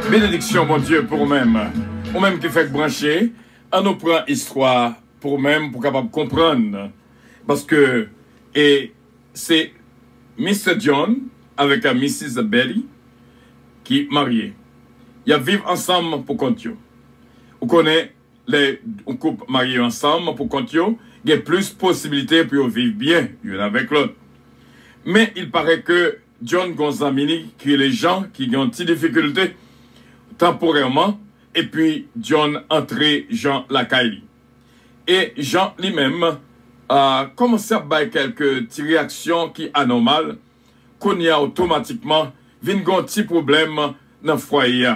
Bénédiction, mon Dieu, pour même. Ou même qui fait brancher, on nous prend histoire pour même, pour capable comprendre. Parce que, et c'est Mr. John avec Mrs. Betty qui mariés. Ils vivent ensemble pour compte. Vous connaissez les couples mariés ensemble pour compte. Il y a plus de possibilités pour vivre bien l'un avec l'autre. Mais il paraît que John Gonzamini, qui est les gens qui ont des difficultés temporairement, et puis John entré Jean Lacaille. Et Jean lui-même a commencé à faire quelques petites réactions qui anormales, qu'on y a automatiquement vint un petit problème dans le foyer.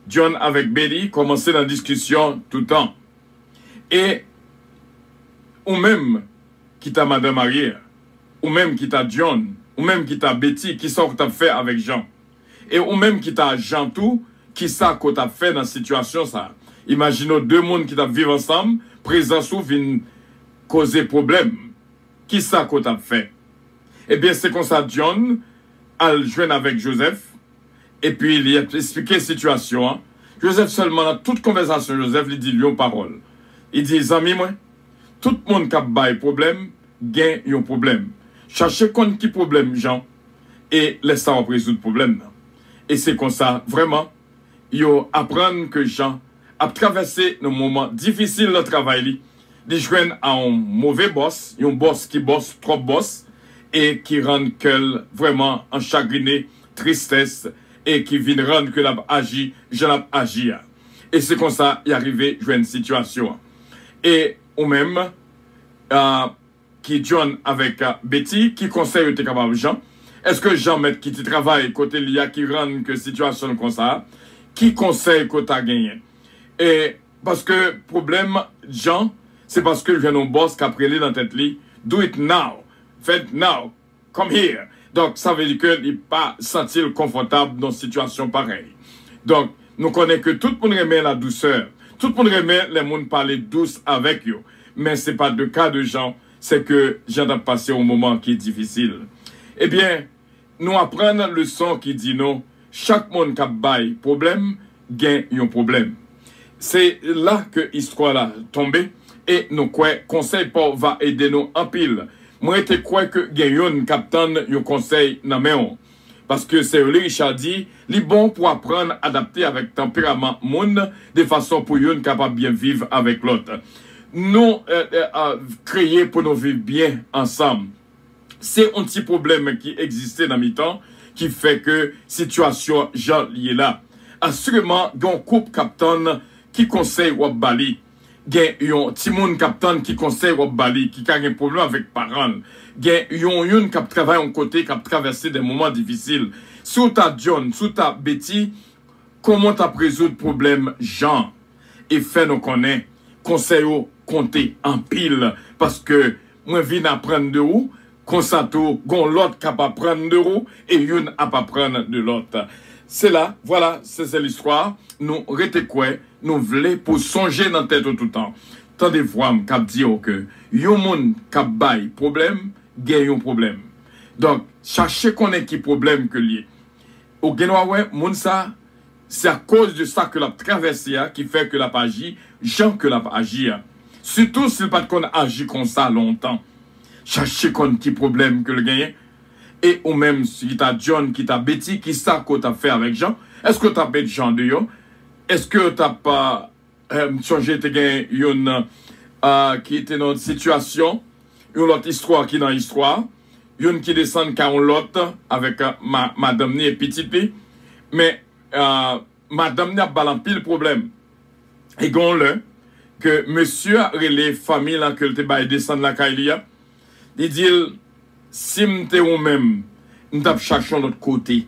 John avec Betty commençait la discussion tout le temps. Et ou même qui t'a Madame Marie, ou même qui t'a John, ou même qui t'a Betty, qui ça que t'as fait avec Jean. Et ou même qui t'a Jean tout, qui ça que t'as fait dans cette situation ça. Imaginons deux mondes qui t'a vivre ensemble, présence ou viennent causer problème. Qui ça que t'as fait? Eh bien, c'est comme ça, John a joué avec Joseph, et puis il a expliqué la situation. Hein. Joseph seulement, dans toute conversation, Joseph lui dit une parole. Il dit, amis, moi, tout le monde qui a un problème, gagne un problème. Cherchez contre qui problème, Jean, et laissez ça résoudre le problème. Et c'est comme ça, vraiment, il apprendre que Jean a traversé un moment difficile de travail. Il joint à un mauvais boss, un boss qui bosse trop boss, et qui rend que vraiment en chagriné, tristesse, et qui vient rendre que l'a agi, je l'ai agi. Et c'est comme ça, il est arrivé à une situation. Et ou même, qui John avec Betty, qui conseille était capable Jean. Est-ce que Jean met qui travaille côté l'IA qui rend que situation comme ça, qui conseille que tu as gagné? Et parce que problème, Jean, c'est parce que je viens d'un boss qui a pris dans tête li, do it now. Faites now, come here. Donc, ça veut dire qu'il n'est pas senti confortable dans une situation pareille. Donc, nous connaissons que tout le monde remet la douceur. Tout le monde remet les gens parler douce avec eux. Mais ce n'est pas le cas de Jean, c'est que Jean a passé un moment qui est difficile. Eh bien, nous apprenons la leçon qui dit non, chaque monde qui a un problème, gagne un problème. C'est là que l'histoire a tombé et nous conseil pour va aider nous en pile. Moi, je crois que Gayon captain un conseil dans main. Parce que c'est le Richard dit, il bon pour apprendre à adapter avec tempérament monde de façon pour yon capable bien vivre avec l'autre. Nous créer pour nous vivre bien ensemble. C'est un petit problème qui existait dans mes temps qui fait que situation Jean lié là. Assurément, il y a un couple captain qui conseille ou bali. Il y a un petit monde captain qui conseille ou bali, qui a un problème avec parents. Il y a un qui travaille en côté, qui a traversé des moments difficiles. Si tu as John, si tu as Betty, comment tu as résoudre le problème Jean? Et fait nous connaît, conseil ou compter en pile. Parce que moi, je viens apprendre de où? Consato, gon l'autre qui pas prendre de où? Et une a pas prendre de l'autre. C'est là, voilà, c'est l'histoire. Nous, rete quoi, nous voulons pour songer dans la tête tout le temps. Tant de fois, m'cap dire que, yon moun kap bay problème, gen yon problème. Donc, cherchez qu'on ait qui problème que lié. Au Genoa, moun ça, c'est à cause de ça que la traversée qui fait que la agi, Jean que la agi. Surtout si pas qu'on agit comme ça longtemps. Cherchez qu'on qui problème que le gagne. Et ou même si t'as John, qui t'a Betty, qui ça que t'as fait avec Jean. Est-ce que t'as bête Jean de yo? Est-ce que t'as pas changé de gain une qui était dans une situation, une autre histoire qui est dans l'histoire, une qui descend car l'autre avec madame ni et petite fille, mais madame ni a balancé le problème. Et gon le que monsieur a relé famille là que te bail descendre la Kailia, il dit si m'te ou même m't'a cherché l'autre côté.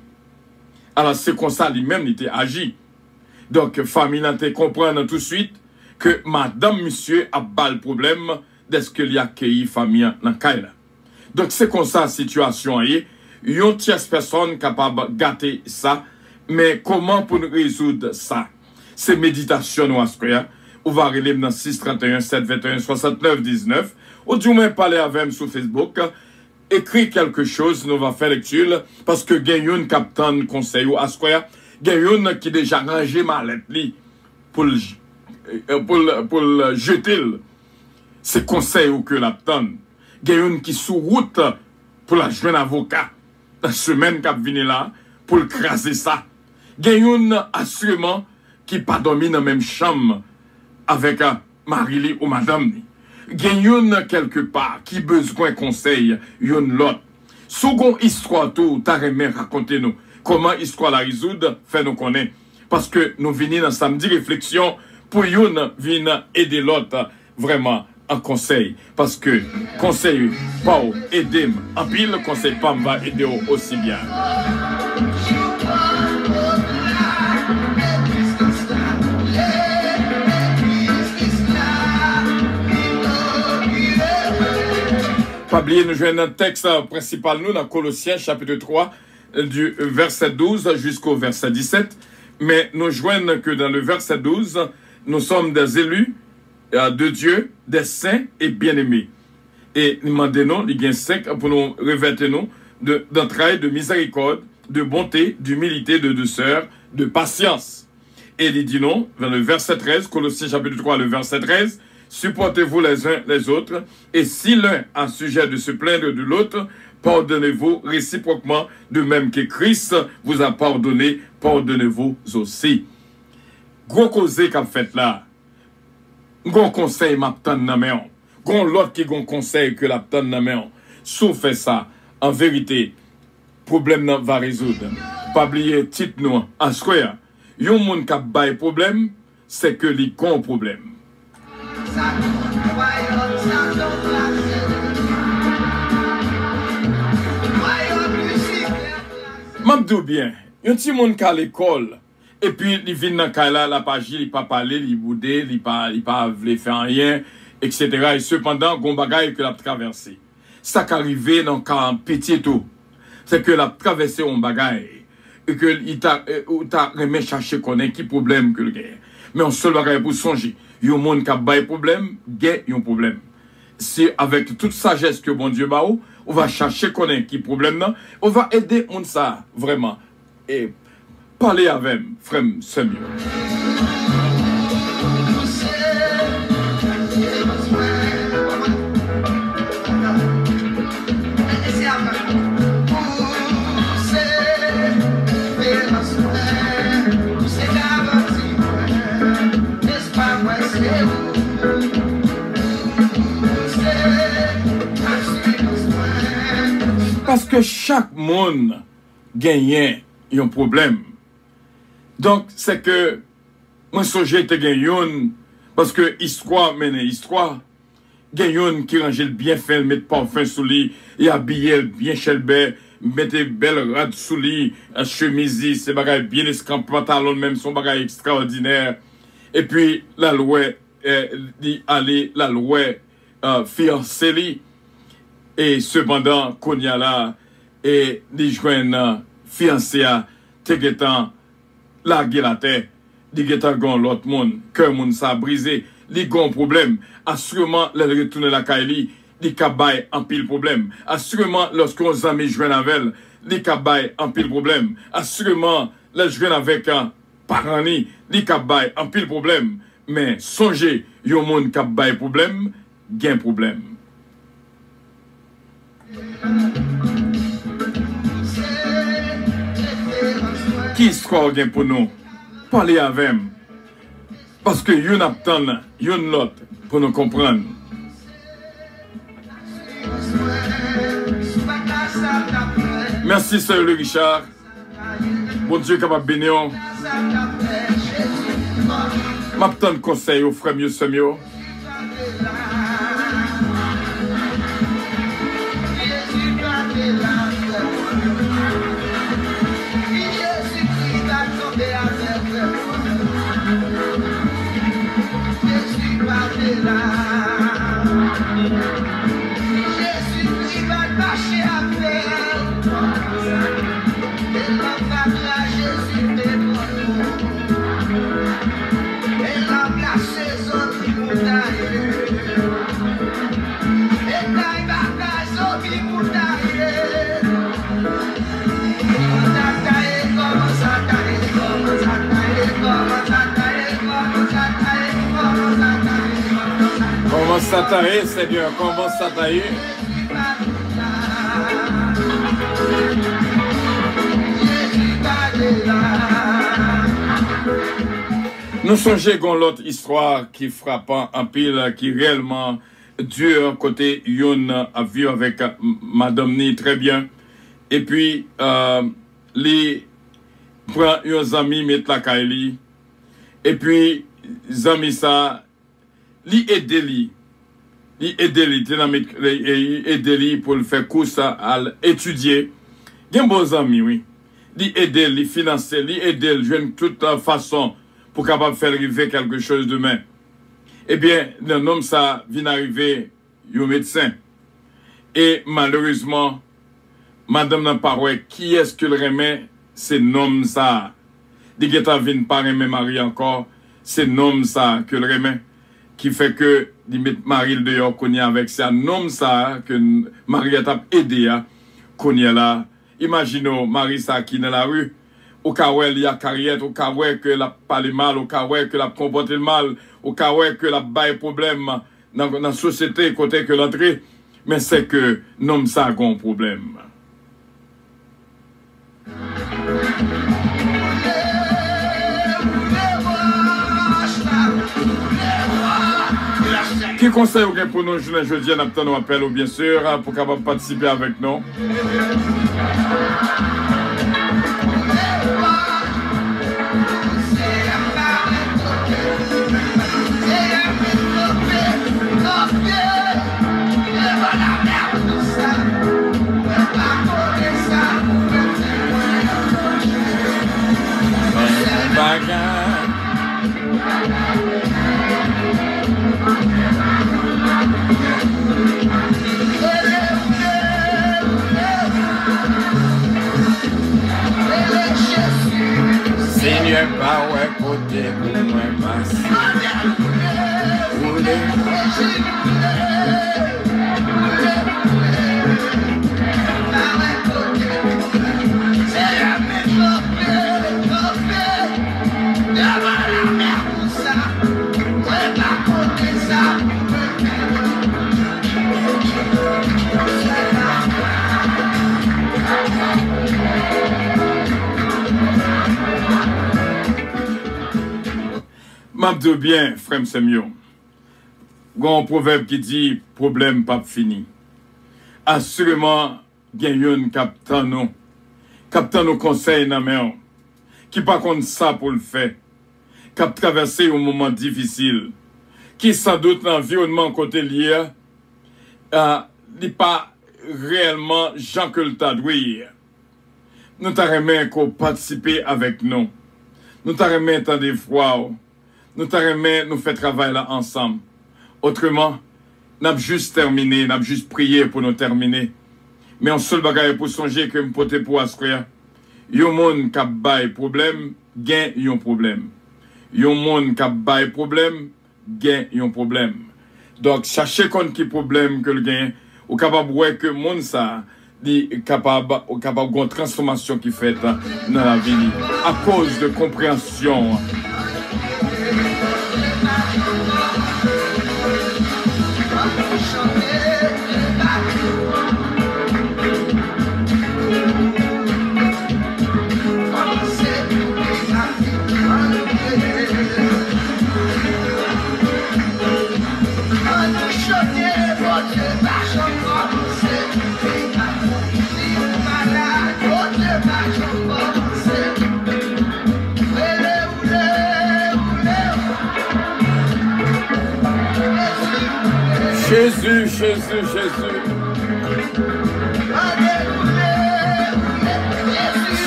Alors c'est comme ça lui-même il était agi. Donc famille là te comprendre tout de suite que madame monsieur a pas le problème d'est-ce qu'il y a accueilli famille dans Kaila. Donc c'est comme ça la situation est. Une tierce personne capable de gâter ça, mais comment pour nous résoudre ça? C'est méditation ou ascoya. On va relire dans 631 721 69 19. Ou du moins parler avec moi sur Facebook. Écrit quelque chose, nous va faire lecture parce que Gayon captain conseil ou ascoya Il y a une qui déjà rangé mallette pour le jeter. C'est conseil que l'abton. Il y a une qui sous route pour la jeune avocat. La semaine qui vient là, pour le craser ça. Il y a une assurément qui pas dormi dans la même chambre avec Marie ou madame. Il y a une quelque part qui besoin conseil, une l'autre. Second histoire tout, t'as aimé raconter nous. Comment histoire la résoudre, fait nous connaître. Parce que nous venons dans samedi réflexion pour une venir aider l'autre vraiment en conseil. Parce que conseil pas aider en pile, conseil pas va aider aussi bien. Pas oublier, nous jouons un texte principal, nous, dans Colossiens, chapitre 3, du verset 12 jusqu'au verset 17. Mais nous joignons que dans le verset 12, nous sommes des élus de Dieu, des saints et bien-aimés. Et nous demandons, il y a 5 pour nous revêtir nous d'entrailles, de miséricorde, de bonté, d'humilité, de douceur, de patience. Et il dit non, dans le verset 13, Colossiens chapitre 3, le verset 13, supportez-vous les uns les autres, et si l'un a sujet de se plaindre de l'autre, pardonnez-vous réciproquement, de même que Christ vous a pardonné, pardonnez-vous aussi. Gros causé qu'a fait là, gros conseil m'attend dans main, gros l'autre qui gon conseil que l'attend dans main. Sous fait ça, en vérité, problème va résoudre. Pas oublier titre nous en square. Yon moun qui bail problème, c'est que li gon problème. M'abdou bien, yon ti moun ka l'école, et puis il vient dans kala la page, il pas parler, il boudé, il pas vle faire rien, etc. Et cependant, gon bagay que l'a traversé. Ça qui arrivé dans un petit tout, c'est que l'a traversé un bagay, et que il t'a remis chercher connaître qui problème que le gars. Mais on seul bagay pour songer. Yon moun ka bay problème, gay yon problème. C'est avec toute sagesse que bon Dieu ba ou, on va chercher connaître qui problème là, on va aider on ça vraiment et parler avec frère Samuel. Parce que chaque monde gagne un problème. Donc, c'est que moi, j'ai te gagne parce que histoire mène histoire. Gagne qui range le bien fait, mettre parfum sous lui, et habiller bien chelbert, mettre belle rade sous lui, un chemise, c'est bagay bien escamp, pantalon même, son bagay extraordinaire. Et puis, la loi, dit aller, la loi, fiancé lui. Et cependant, qu'on y a là, et les jeunes fiancés à Tegetan, la gueulate, les guetan gon l'autre monde, que monde ça brisé, les gon problème. Assurément, les retourner la Kaili, les kabay en pile problème. Assurément, lorsqu'on s'amène joindre avec les kabay en pile problème. Assurément, les jeunes avec un parani, les kabay en pile problème. Mais songez, yon monde kabay problème, gain problème. Qui histoire gain pour nous? Parlez avec. Parce que yon attend, yon l'autre pour nous comprendre. Merci, Sœur le Richard. Bon Dieu capable de bénir. M'attend conseil au frère mieux Samuel. ça t'a eu, Seigneur? Comment ça t'a eu? Nous songeons l'autre histoire qui frappe en pile, qui réellement dure côté Youn a vu avec Madame Ni très bien. Et puis, les prend un ami, met la caille. Et puis, amis ça, li aide li pour le faire course à étudier. Il y a bons amis, oui. Li aide li financer, li aide li de toute façon pour capable faire arriver quelque chose demain. Eh bien, un homme ça vient arriver un médecin. Et malheureusement, madame n'a pas ouais, qui est-ce que le remet? C'est nom ça. Dit que ta vient pas remet Marie encore, c'est nom ça que le remet. Qui fait que il met Marie le dehors qu'on y avec ça nom ça que Marie a aidé à qu'on y là. Imaginons Marie ça qui dans la rue. Au cas où il y a carrière, au cas où que la parle mal, au cas où que la comporte mal, au cas où que la baille problème dans la société côté que l'entrée, mais c'est que non ça a un problème. Qui conseille pour nous jeudi, on nous appel bien sûr pour capable participer avec nous. Seigneur, pas ouais côté pour moi passe. M'abdou bien, frère Semyon. Il y a un proverbe qui dit problème pas fini. Assurément, il y a un captain nous conseille dans main, qui pas contre ça pour le faire, qui a traversé un moment difficile, qui sans doute l'environnement côté lié, n'est pas réellement Jean que le tadouille. Nous t'arrêtons qu'on participer avec nous. Nous t'arrêtons tant des fois. Nous t'arrêtons, nous fait travail là ensemble. Autrement, nous avons juste terminé, nous avons juste prié pour nous terminer. Mais un seul bagage pour songer que nous pouvons pour assurer. Yon monde qui a bail problème, gain yon problème. Yon monde qui a bail problème, gain yon problème. Donc, cherchez contre qui problème que le gain, ou capable ouais que monde ça, capable de transformation qui fait dans la vie à cause de compréhension. Jésus, Jésus, Jésus.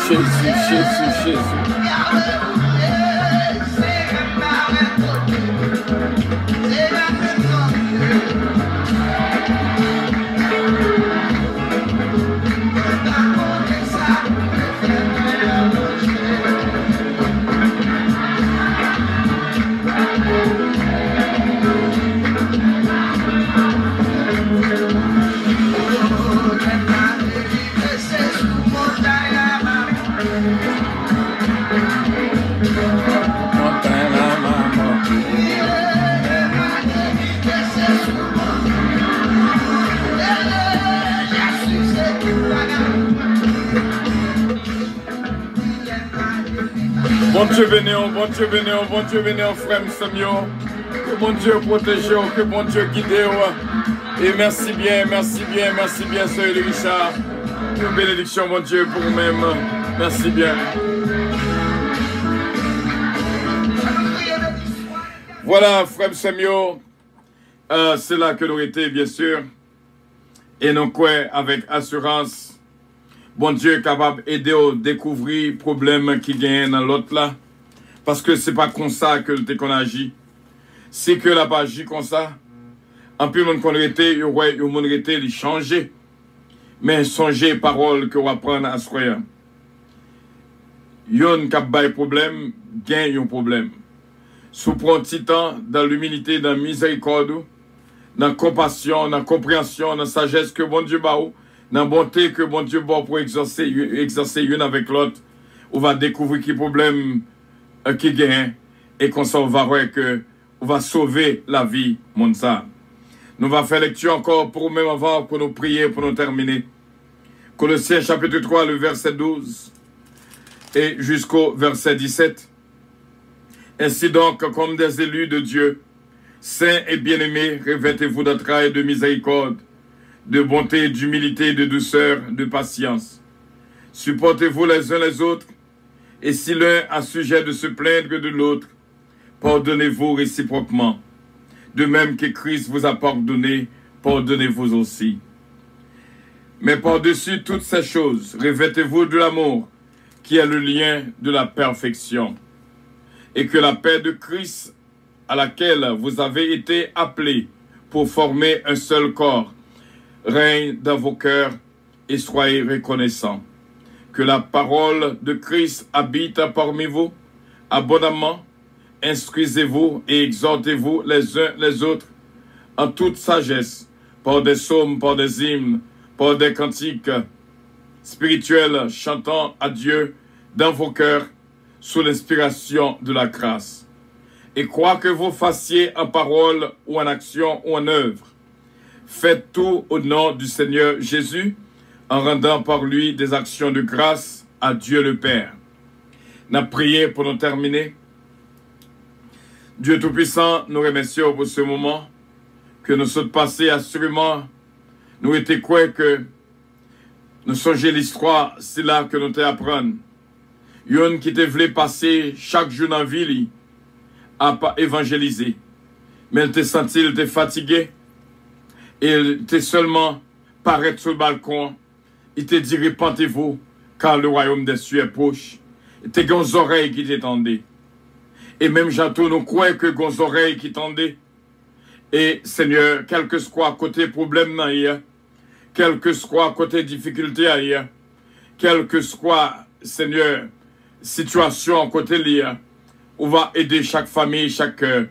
Jésus, Jésus, Jésus. Bon Dieu bénéant, bon Dieu bénéant, bon Dieu bénéant, frère Samuel. Que bon Dieu protège, que bon Dieu guide. Et merci bien, Sœur Richard. Une bénédiction, mon Dieu, pour vous-même. Merci bien. Voilà, frère Samuel. C'est là que nous étions, bien sûr. Et nous croyons avec assurance. Bon Dieu est capable d'aider à découvrir les problèmes qui gagnent dans l'autre là. Parce que ce n'est pas comme ça que qu'on agit. C'est que la pas agi comme ça. En plus, on connaît il changer. Mais songez paroles que vous apprenez à soi. Yon qui a problème, gagne un problème. Sous prend petit temps dans l'humilité, dans la miséricorde, dans la compassion, dans la compréhension, dans la sagesse que bon Dieu bat, dans la bonté que bon Dieu bat pour exercer une avec l'autre, on va découvrir qui problème qui gagne et qu'on s'en va voir que on va sauver la vie, mon ça. Nous allons faire lecture encore pour même avant, pour nous prier, pour nous terminer. Colossiens chapitre 3, le verset 12 et jusqu'au verset 17. Ainsi donc, comme des élus de Dieu, saints et bien-aimés, revêtez-vous d'entrailles de miséricorde, de bonté, d'humilité, de douceur, de patience. Supportez-vous les uns les autres, et si l'un a sujet de se plaindre de l'autre, pardonnez-vous réciproquement. De même que Christ vous a pardonné, pardonnez-vous aussi. Mais par-dessus toutes ces choses, revêtez-vous de l'amour, qui est le lien de la perfection. Et que la paix de Christ, à laquelle vous avez été appelés pour former un seul corps, règne dans vos cœurs et soyez reconnaissants. Que la parole de Christ habite parmi vous abondamment. Instruisez-vous et exhortez-vous les uns les autres en toute sagesse, par des psaumes, par des hymnes, par des cantiques spirituels, chantant à Dieu dans vos cœurs sous l'inspiration de la grâce. Et quoi que vous fassiez en parole ou en action ou en œuvre, faites tout au nom du Seigneur Jésus, en rendant par lui des actions de grâce à Dieu le Père. Nous avons prié pour nous terminer. Dieu Tout-Puissant, nous remercions pour ce moment que nous sommes passés assurément. Nous étions quoi que nous songeons l'histoire, c'est là que nous te apprenons. Yon qui te voulait passer chaque jour dans la ville à pas évangéliser. Mais elle te senti, elle te fatigué. Et elle te seulement paraître sur le balcon. Il te dit repentez-vous car le royaume des cieux est proche. Et tes grandes oreilles qui t'étendaient. Et même j'entends nous croire que grandes oreilles qui t'entendaient. Et Seigneur, quel que soit côté problème hier, quel que soit côté difficulté hier, quel que soit, Seigneur, situation côté lié, on va aider chaque famille, chaque cœur.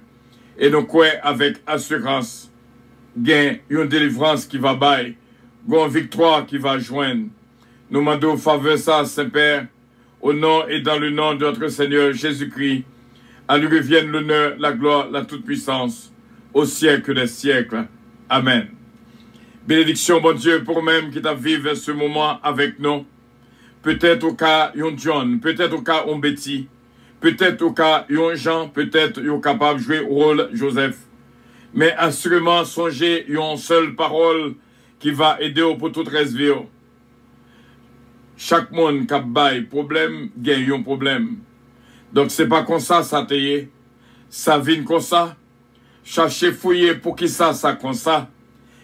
Et nous croyons avec assurance, gain, une délivrance qui va bailler, une victoire qui va joindre. Nous demandons faveur ça, Saint-Père, au nom et dans le nom de notre Seigneur Jésus-Christ. À lui revienne l'honneur, la gloire, la toute-puissance, au siècle des siècles. Amen. Bénédiction, bon Dieu, pour même qui t'a vécu ce moment avec nous. Peut-être au cas yon John, peut-être au cas on Betty, peut-être au cas yon Jean, peut-être yon capable de jouer le rôle Joseph. Mais assurément, songez yon seule parole qui va aider pour toute reste vie. Chaque monde qui a bail problème, gagne un problème. Donc c'est pas comme ça, ça t'est. Ça vient comme ça. Cherchez fouiller pour qui ça comme ça.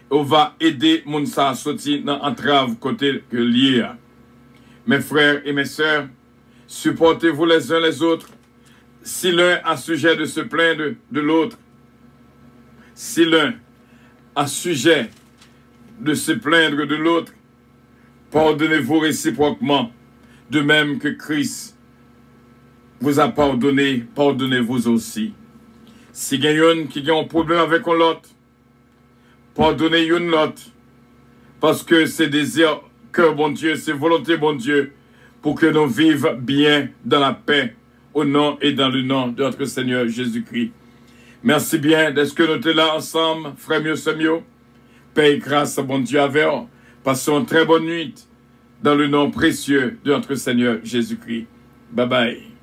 On va aider moun ça à sortir dans entrave côté que lié. Mes frères et mes sœurs, supportez-vous les uns les autres. Si l'un a sujet de se plaindre de l'autre, si l'un a sujet de se plaindre de l'autre, pardonnez-vous réciproquement, de même que Christ vous a pardonné, pardonnez-vous aussi. Si il y a un qui a un problème avec l'autre, pardonnez une l'autre, parce que c'est désir cœur bon Dieu, c'est volonté bon Dieu, pour que nous vivions bien dans la paix, au nom et dans le nom de notre Seigneur Jésus-Christ. Merci bien d'être que nous sommes là ensemble, frère mieux, c'est mieux. Paix et grâce à bon Dieu avec vous. Passons une très bonne nuit dans le nom précieux de notre Seigneur Jésus-Christ. Bye bye.